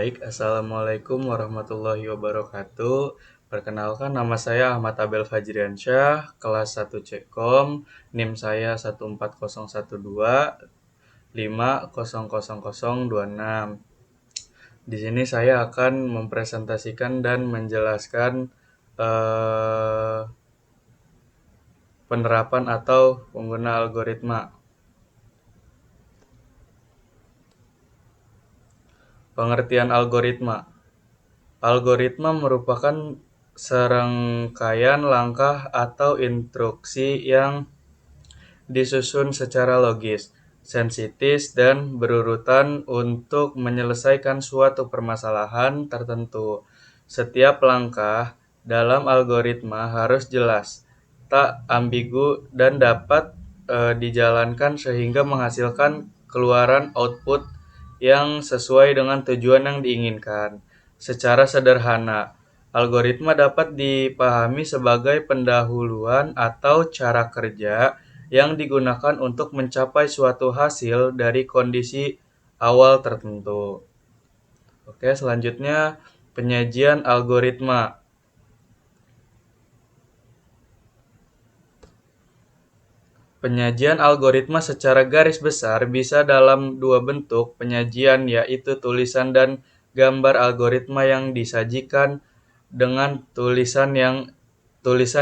Baik, Assalamualaikum warahmatullahi wabarakatuh. Perkenalkan, nama saya Ahmad Abel Fajriansyah, kelas 1 Ckom, NIM saya 14012500026. Di sini saya akan mempresentasikan dan menjelaskan eh, penerapan atau pengguna algoritma. Pengertian algoritma. Algoritma merupakan serangkaian langkah atau instruksi yang disusun secara logis, sensitif, dan berurutan untuk menyelesaikan suatu permasalahan tertentu. Setiap langkah dalam algoritma harus jelas, tak ambigu, dan dapat dijalankan sehingga menghasilkan keluaran output yang sesuai dengan tujuan yang diinginkan. Secara sederhana, algoritma dapat dipahami sebagai pendahuluan atau cara kerja yang digunakan untuk mencapai suatu hasil dari kondisi awal tertentu. Oke, selanjutnya penyajian algoritma. Penyajian algoritma secara garis besar bisa dalam dua bentuk penyajian, yaitu tulisan dan gambar algoritma yang disajikan dengan tulisan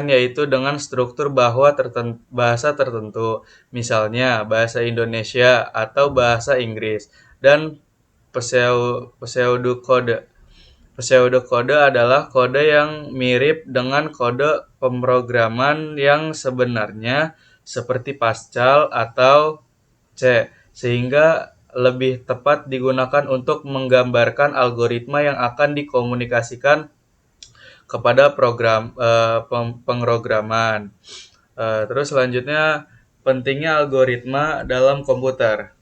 yaitu dengan struktur bahasa tertentu, misalnya bahasa Indonesia atau bahasa Inggris, dan pseudokode. Pseudokode adalah kode yang mirip dengan kode pemrograman yang sebenarnya seperti Pascal atau C, sehingga lebih tepat digunakan untuk menggambarkan algoritma yang akan dikomunikasikan kepada pemrograman. Terus selanjutnya, pentingnya algoritma dalam komputer.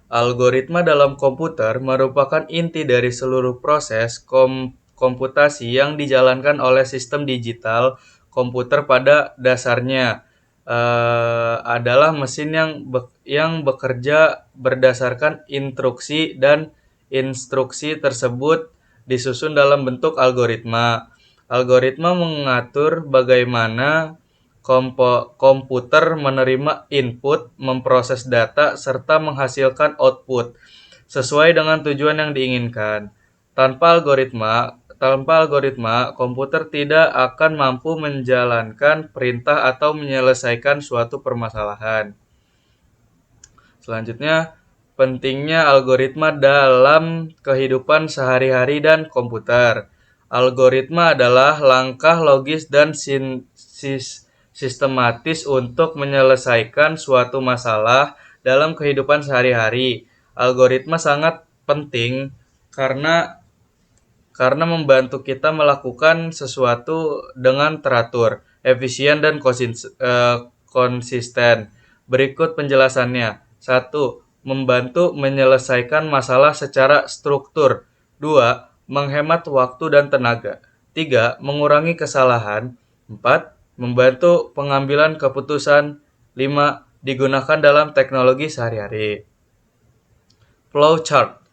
Algoritma dalam komputer merupakan inti dari seluruh proses komputasi yang dijalankan oleh sistem digital. Komputer pada dasarnya adalah mesin yang bekerja berdasarkan instruksi, dan instruksi tersebut disusun dalam bentuk algoritma. Algoritma mengatur bagaimana komputer menerima input, memproses data, serta menghasilkan output sesuai dengan tujuan yang diinginkan. Tanpa algoritma, komputer tidak akan mampu menjalankan perintah atau menyelesaikan suatu permasalahan. Selanjutnya, pentingnya algoritma dalam kehidupan sehari-hari dan komputer. Algoritma adalah langkah logis dan sistematis untuk menyelesaikan suatu masalah dalam kehidupan sehari-hari. Algoritma sangat penting karena membantu kita melakukan sesuatu dengan teratur, efisien, dan konsisten. Berikut penjelasannya. 1. Membantu menyelesaikan masalah secara struktur. 2. Menghemat waktu dan tenaga. 3. Mengurangi kesalahan. 4. Membantu pengambilan keputusan. 5. Digunakan dalam teknologi sehari-hari. Flowchart.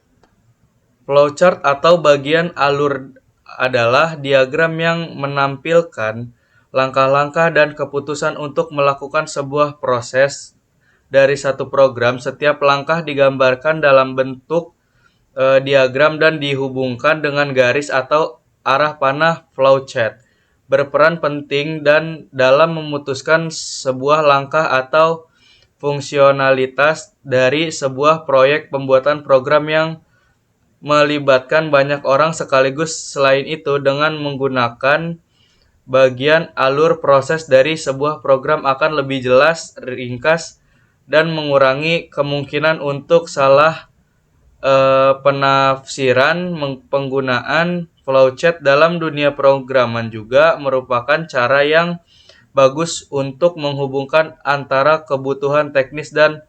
Flowchart atau bagian alur adalah diagram yang menampilkan langkah-langkah dan keputusan untuk melakukan sebuah proses dari satu program. Setiap langkah digambarkan dalam bentuk diagram dan dihubungkan dengan garis atau arah panah. Flowchart berperan penting dalam memutuskan sebuah langkah atau fungsionalitas dari sebuah proyek pembuatan program yang melibatkan banyak orang sekaligus. Selain itu, dengan menggunakan bagian alur proses dari sebuah program akan lebih jelas, ringkas, dan mengurangi kemungkinan untuk salah penafsiran. Penggunaan flowchart dalam dunia programan juga merupakan cara yang bagus untuk menghubungkan antara kebutuhan teknis dan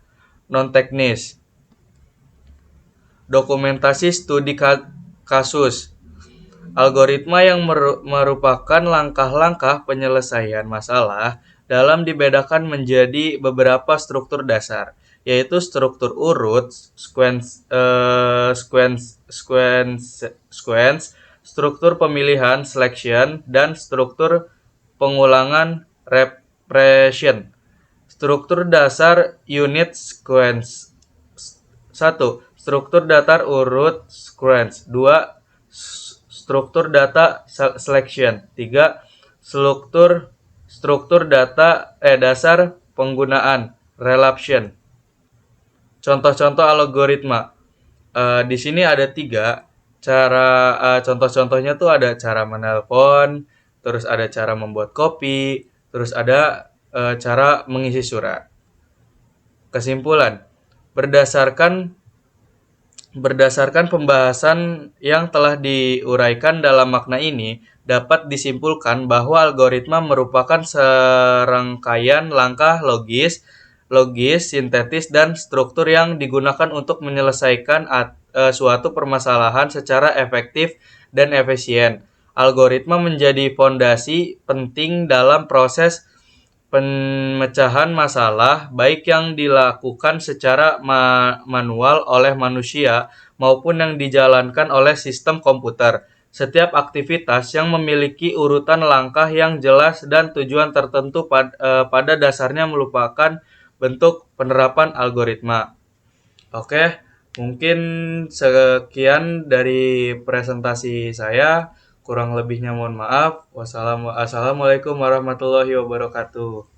non-teknis. Dokumentasi studi kasus. Algoritma yang merupakan langkah-langkah penyelesaian masalah dalam dibedakan menjadi beberapa struktur dasar, yaitu struktur urut, sequence, struktur pemilihan, selection, dan struktur pengulangan, repression. Struktur dasar unit sequence. 1. Struktur datar urut sequence. 2. Struktur data selection. 3. Struktur data dasar penggunaan, relation. Contoh-contoh algoritma. Di sini ada 3 cara. Contoh-contohnya tuh ada cara menelpon, terus ada cara membuat kopi, terus ada cara mengisi surat. Kesimpulan, berdasarkan pembahasan yang telah diuraikan dalam makna ini, dapat disimpulkan bahwa algoritma merupakan serangkaian langkah logis, sintetis, dan struktur yang digunakan untuk menyelesaikan suatu permasalahan secara efektif dan efisien. Algoritma menjadi fondasi penting dalam proses pemecahan masalah, baik yang dilakukan secara manual oleh manusia maupun yang dijalankan oleh sistem komputer. Setiap aktivitas yang memiliki urutan langkah yang jelas dan tujuan tertentu pada dasarnya merupakan bentuk penerapan algoritma. Oke, mungkin sekian dari presentasi saya. Kurang lebihnya mohon maaf. Assalamualaikum warahmatullahi wabarakatuh.